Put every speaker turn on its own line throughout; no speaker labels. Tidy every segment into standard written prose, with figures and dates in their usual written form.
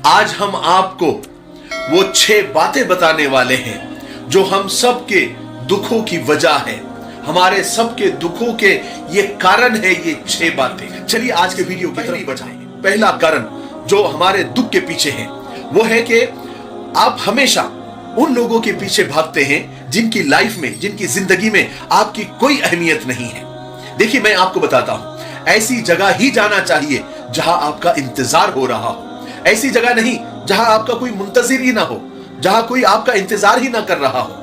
आज हम आपको वो 6 बातें बताने वाले हैं जो हम सब के दुखों की वजह है, हमारे सब के दुखों के ये कारण है। ये 6 बातें, चलिए आज के वीडियो की तरफ बढ़ाएं। पहला कारण जो हमारे दुख के पीछे है वो है कि आप हमेशा उन लोगों के पीछे भागते हैं जिनकी लाइफ में, जिनकी जिंदगी में आपकी कोई अहमियत नहीं है। देखिए मैं आपको बताता हूं, ऐसी जगह ही जाना चाहिए जहां आपका इंतजार हो रहा हो, ऐसी जगह नहीं जहां आपका कोई मुंतजिर ही ना हो, जहां कोई आपका इंतजार ही ना कर रहा हो।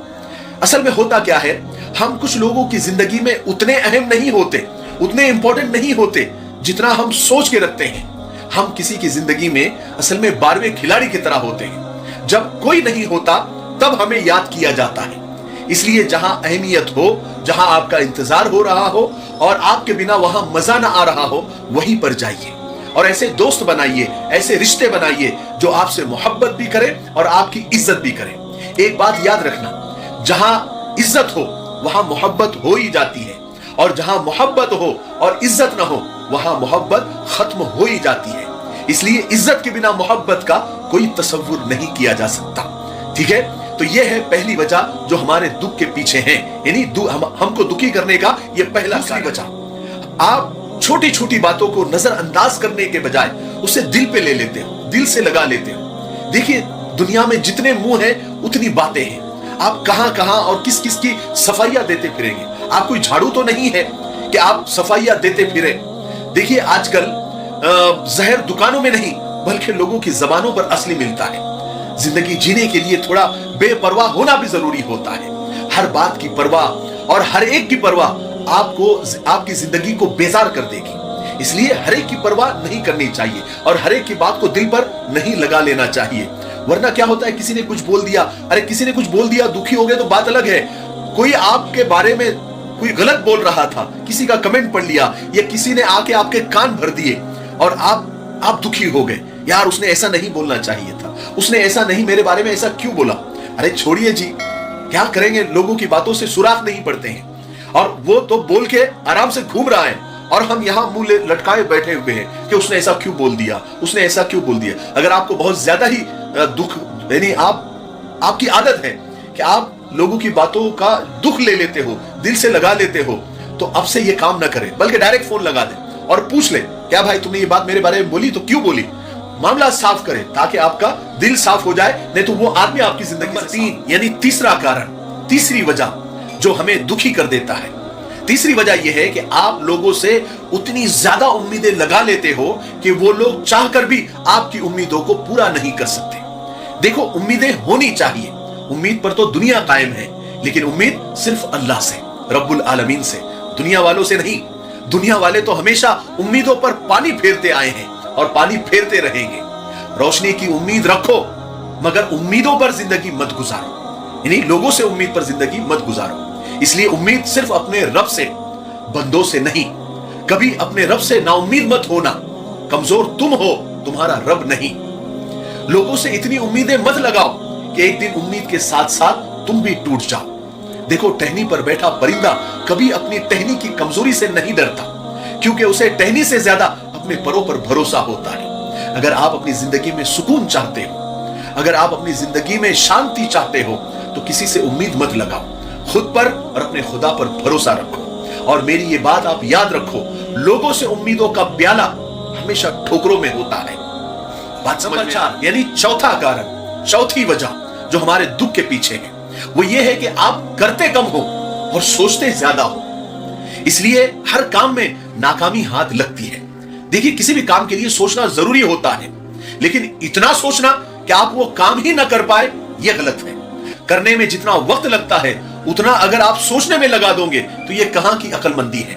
असल में होता क्या है, हम कुछ लोगों की जिंदगी में उतने अहम नहीं होते, उतने इंपॉर्टेंट नहीं होते जितना हम सोच के रखते हैं। हम किसी की जिंदगी में असल में 12वें खिलाड़ी की तरह होते हैं। जब कोई नहीं होता तब हमें याद किया जाता है। इसलिए जहां अहमियत हो, जहां आपका इंतजार हो रहा हो और आपके बिना वहां मजा ना आ रहा हो, वहीं पर जाइए और ऐसे दोस्त बनाइए, ऐसे रिश्ते बनाइए जो आपसे मोहब्बत भी करें और आपकी इज्जत भी करें। एक बात याद रखना, जहां इज्जत हो वहां मोहब्बत हो ही जाती है, और जहां मोहब्बत हो और इज्जत ना हो वहां मोहब्बत खत्म हो ही जाती है। इसलिए इज्जत के बिना मोहब्बत का कोई तसव्वुर नहीं किया जा सकता। ठीक है, तो यह है पहली वजह जो हमारे दुख के पीछे है, यानी हमको दुखी करने का यह पहला वजह। आप छोटी छोटी बातों को नजरअंदाज करने के बजाय उसे दिल पे ले लेते हो, दिल से लगा लेते हो। देखिए दुनिया में जितने मुंह हैं उतनी बातें हैं। आप कहां कहां और किस किस की सफाइयां देते फिरेंगे। आप कोई झाड़ू तो नहीं है कि आप सफाइयां देते फिरे। देखिए आजकल जहर दुकानों में नहीं बल्कि लोगों की जबानों पर असली मिलता है। जिंदगी जीने के लिए थोड़ा बेपरवाह होना भी जरूरी होता है। हर बात की परवाह और हर एक की परवाह आपको, आपकी जिंदगी को बेजार कर देगी। इसलिए हर एक की परवाह नहीं करनी चाहिए और हर एक की बात को दिल पर नहीं लगा लेना चाहिए। वरना क्या होता है, किसी ने कुछ बोल दिया, अरे किसी ने कुछ बोल दिया, दुखी हो गए तो बात अलग है। कोई आपके बारे में कोई गलत बोल रहा था, किसी का कमेंट पढ़ लिया या किसी ने आके आपके कान भर दिए और आप दुखी हो गए। यार उसने ऐसा नहीं बोलना चाहिए था, उसने ऐसा नहीं, मेरे बारे में ऐसा क्यों बोला। अरे छोड़िए जी, क्या करेंगे, लोगों की बातों से सुराख नहीं पड़ते हैं। और वो तो बोल के आराम से घूम रहा है और हम यहां मुंह लटकाए बैठे हुए हैं कि उसने ऐसा क्यों बोल दिया, उसने ऐसा क्यों बोल दिया। अगर आपको बहुत ज्यादा ही दुख, यानी आपकी आदत है कि आप लोगों की बातों का दुख ले लेते हो, दिल से लगा लेते हो, तो अब से ये काम ना करें, बल्कि डायरेक्ट फोन लगा दें और पूछ ले, क्या भाई तुमने ये बात मेरे बारे में बोली तो क्यों बोली। मामला साफ करें ताकि आपका दिल साफ हो जाए, नहीं तो वो आदमी आपकी जिंदगी में। 3 यानी तीसरा कारण, तीसरी वजह जो हमें दुखी कर देता है, तीसरी वजह यह है कि आप लोगों से उतनी ज्यादा उम्मीदें लगा लेते हो कि वो लोग चाहकर भी आपकी उम्मीदों को पूरा नहीं कर सकते। देखो उम्मीदें होनी चाहिए, उम्मीद पर तो दुनिया कायम है, लेकिन उम्मीद सिर्फ अल्लाह से, रब्बुल आलमीन से, दुनिया वालों से नहीं। दुनिया वाले तो हमेशा उम्मीदों पर पानी फेरते आए हैं और पानी फेरते रहेंगे। रोशनी की उम्मीद रखो मगर उम्मीदों पर जिंदगी मत गुजारो, यानी लोगों से उम्मीद पर जिंदगी मत गुजारो। इसलिए उम्मीद सिर्फ अपने रब से, बंदों से नहीं। कभी अपने रब से नाउम्मीद मत होना, कमजोर तुम हो, तुम्हारा रब नहीं। लोगों से इतनी उम्मीदें मत लगाओ कि एक दिन उम्मीद के साथ साथ तुम भी टूट जाओ। देखो टहनी पर बैठा परिंदा कभी अपनी टहनी की कमजोरी से नहीं डरता, क्योंकि उसे टहनी से ज्यादा अपने परों पर भरोसा होता है। अगर आप अपनी जिंदगी में सुकून चाहते हो, अगर आप अपनी जिंदगी में शांति चाहते हो, तो किसी से उम्मीद मत लगाओ, खुद पर और अपने खुदा पर भरोसा रखो। और मेरी ये बात आप याद रखो, लोगों से उम्मीदों का प्याला हमेशा ठोकरों में होता है। बात समझ में? 4 यानी चौथा कारण, चौथी वजह जो हमारे दुख के पीछे है, वो ये है कि आप करते कम हो और सोचते ज्यादा हो। इसलिए हर काम में नाकामी हाथ लगती है। देखिए किसी भी काम के लिए सोचना जरूरी होता है, लेकिन इतना सोचना कि आप वो काम ही ना कर पाए, ये गलत है। करने में जितना वक्त लगता है उतना अगर आप सोचने में लगा दोगे तो ये कहां की अक्लमंदी है।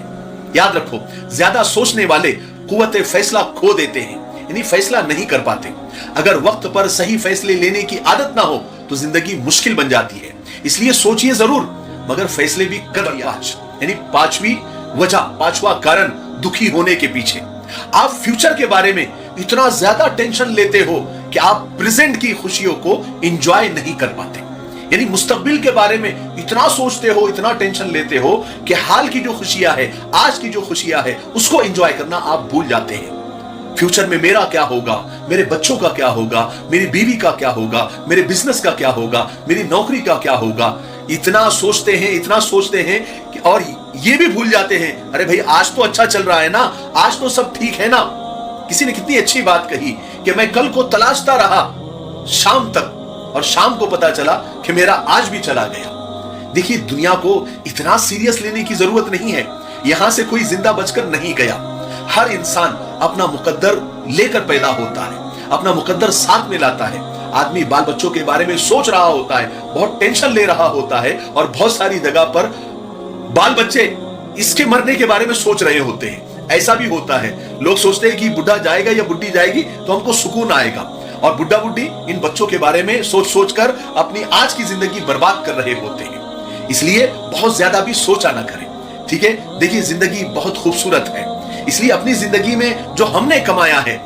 याद रखो, ज्यादा सोचने वाले कुव्वते फैसला खो देते हैं, यानी फैसला नहीं कर पाते। अगर वक्त पर सही फैसले लेने की आदत ना हो तो जिंदगी मुश्किल बन जाती है। इसलिए सोचिए जरूर मगर फैसले भी कर लिया। यानी पांचवी वजह, पांचवा कारण दुखी होने के पीछे, आप फ्यूचर के बारे में इतना ज्यादा टेंशन लेते हो कि आप प्रेजेंट की खुशियों को एंजॉय नहीं कर पाते। यानी मुस्तकबिल के बारे में इतना सोचते हो, इतना टेंशन लेते हो कि हाल की जो खुशियां है, आज की जो खुशियां है, उसको एंजॉय करना आप भूल जाते हैं। फ्यूचर में मेरा क्या होगा, मेरे बच्चों का क्या होगा, मेरी बीवी का क्या होगा, मेरे बिजनेस का क्या होगा, मेरी नौकरी का क्या होगा। इतना सोचते हैं, इतना सोचते हैं कि और ये भी भूल जाते हैं, अरे भाई आज तो अच्छा चल रहा है ना, आज तो सब ठीक है ना। किसी ने कितनी अच्छी बात कही कि मैं कल को तलाशता रहा शाम तक, और शाम को पता चला कि मेरा आज भी चला गया। देखिए, दुनिया को इतना सीरियस लेने की जरूरत नहीं है। यहां से कोई जिंदा बचकर नहीं गया। हर इंसान अपना मुकद्दर लेकर पैदा होता है, अपना मुकद्दर साथ में लाता है। आदमी बाल बच्चों के बारे में सोच रहा होता है, बहुत टेंशन ले रहा होता है, और बहुत सारी जगह पर बाल बच्चे इसके मरने के बारे में सोच रहे होते हैं। ऐसा भी होता है, लोग सोचते हैं कि बुढ़ा जाएगा या बुढ़ी जाएगी तो हमको सुकून आएगा, और बुढ़ा बुढ़ी इन बच्चों के बारे में सोच सोच कर अपनी आज की जिंदगी बर्बाद कर रहे होते हैं। इसलिए बहुत ज्यादा भी सोचा ना करें, ठीक है। देखिए, जिंदगी बहुत खूबसूरत है, इसलिए अपनी जिंदगी में जो हमने कमाया है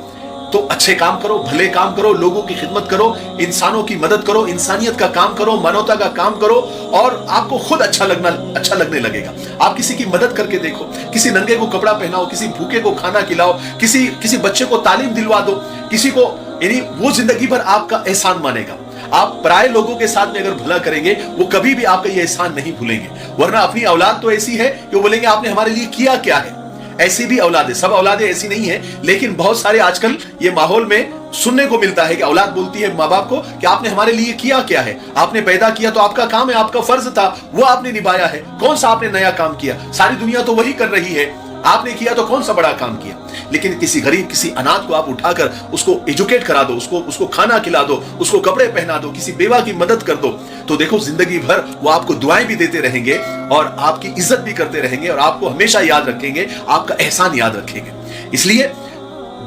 तो अच्छे काम करो, भले काम करो, लोगों की खिदमत करो, इंसानों की मदद करो, इंसानियत का काम करो, मानवता का काम करो, और आपको खुद अच्छा लगने लगेगा। आप किसी की मदद करके देखो, किसी नंगे को कपड़ा पहनाओ, किसी भूखे को खाना खिलाओ, किसी बच्चे को तालीम दिलवा दो, किसी को, यानी वो जिंदगी भर आपका एहसान मानेगा। आप पराये लोगों के साथ में अगर भला करेंगे, वो कभी भी आपका ये एहसान नहीं भूलेंगे। वरना अपनी औलाद तो ऐसी है कि वो बोलेंगे आपने हमारे लिए किया क्या है। ऐसी भी औलादें, सब औलादें ऐसी नहीं है, लेकिन बहुत सारे आजकल ये माहौल में सुनने को मिलता है कि औलाद बोलती है माँ बाप को कि आपने हमारे लिए किया क्या है। आपने पैदा किया तो आपका काम है, आपका फर्ज था, वो आपने निभाया है। कौन सा आपने नया काम किया? सारी दुनिया तो वही कर रही है, आपने किया तो कौन सा बड़ा काम किया। लेकिन किसी गरीब, किसी अनाथ को आप उठाकर उसको एजुकेट करा दो, उसको खाना खिला दो, उसको कपड़े पहना दो, किसी बेवा की मदद कर दो, तो देखो जिंदगी भर वो आपको दुआएं भी देते रहेंगे और आपकी इज्जत भी करते रहेंगे, और आपको हमेशा याद रखेंगे, आपका एहसान याद रखेंगे। इसलिए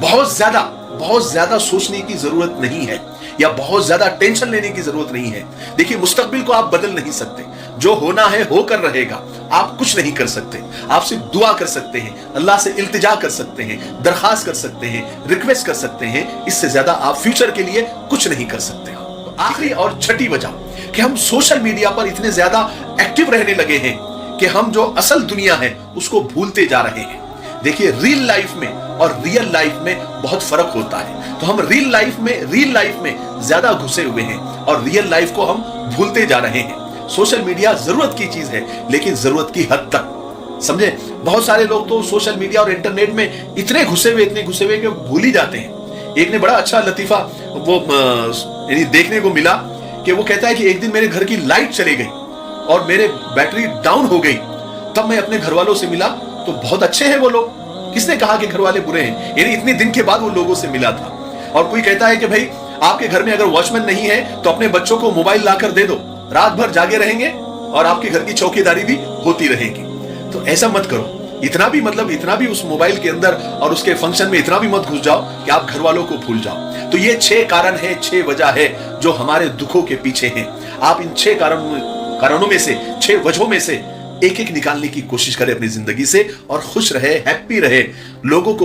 बहुत ज्यादा सोचने की जरूरत नहीं है, या बहुत ज्यादा टेंशन लेने की जरूरत नहीं है। देखिए, मुस्तकबिल को आप बदल नहीं सकते, जो होना है होकर रहेगा। आप कुछ नहीं कर सकते, आप सिर्फ दुआ कर सकते हैं, अल्लाह से इल्तिजा कर सकते हैं, दरखास्त कर सकते हैं, रिक्वेस्ट कर सकते हैं। इससे ज्यादा आप फ्यूचर के लिए कुछ नहीं कर सकते। आखिरी और छठी वजह कि हम सोशल मीडिया पर इतने ज्यादा एक्टिव रहने लगे हैं कि हम जो असल दुनिया है उसको भूलते जा रहे हैं। देखिए, रियल लाइफ में और रियल लाइफ में बहुत फर्क होता है। तो हम रियल लाइफ में ज्यादा घुसे हुए हैं और रियल लाइफ को हम भूलते जा रहे हैं। सोशल मीडिया जरूरत की चीज है, लेकिन जरूरत की हद तक, समझे। बहुत सारे लोग तो सोशल मीडिया और इंटरनेट में इतने घुसे हुए कि भूल ही जाते हैं। एक ने बड़ा अच्छा लतीफा वो यानी देखने को मिला कि वो कहता है कि एक दिन मेरे घर की लाइट चली गई और मेरे बैटरी डाउन हो गई, तब मैं अपने घर वालों से मिला तो बहुत अच्छे हैं वो लोग। किसने कहा कि घर वाले बुरे हैं? यानी इतने दिन के बाद वो लोगों से मिला था। और कोई कहता है कि भाई आपके घर में अगर वॉचमैन नहीं है तो अपने बच्चों को मोबाइल लाकर दे दो, रात भर जागे रहेंगे और आपके घर की चौकीदारी भी होती रहेगी। तो ऐसा मत करो, इतना भी उस मोबाइल के अंदर और उसके फंक्शन में इतना भी मत घुस जाओ कि आप घर वालों को भूल जाओ। तो ये 6 कारण है, 6 वजह है जो हमारे दुखों के पीछे हैं। आप इन 6 कारणों में से, 6 वजहों में से एक एक निकालने की कोशिश करें अपनी जिंदगी से, और खुश रहे, हैप्पी रहे, लोगों को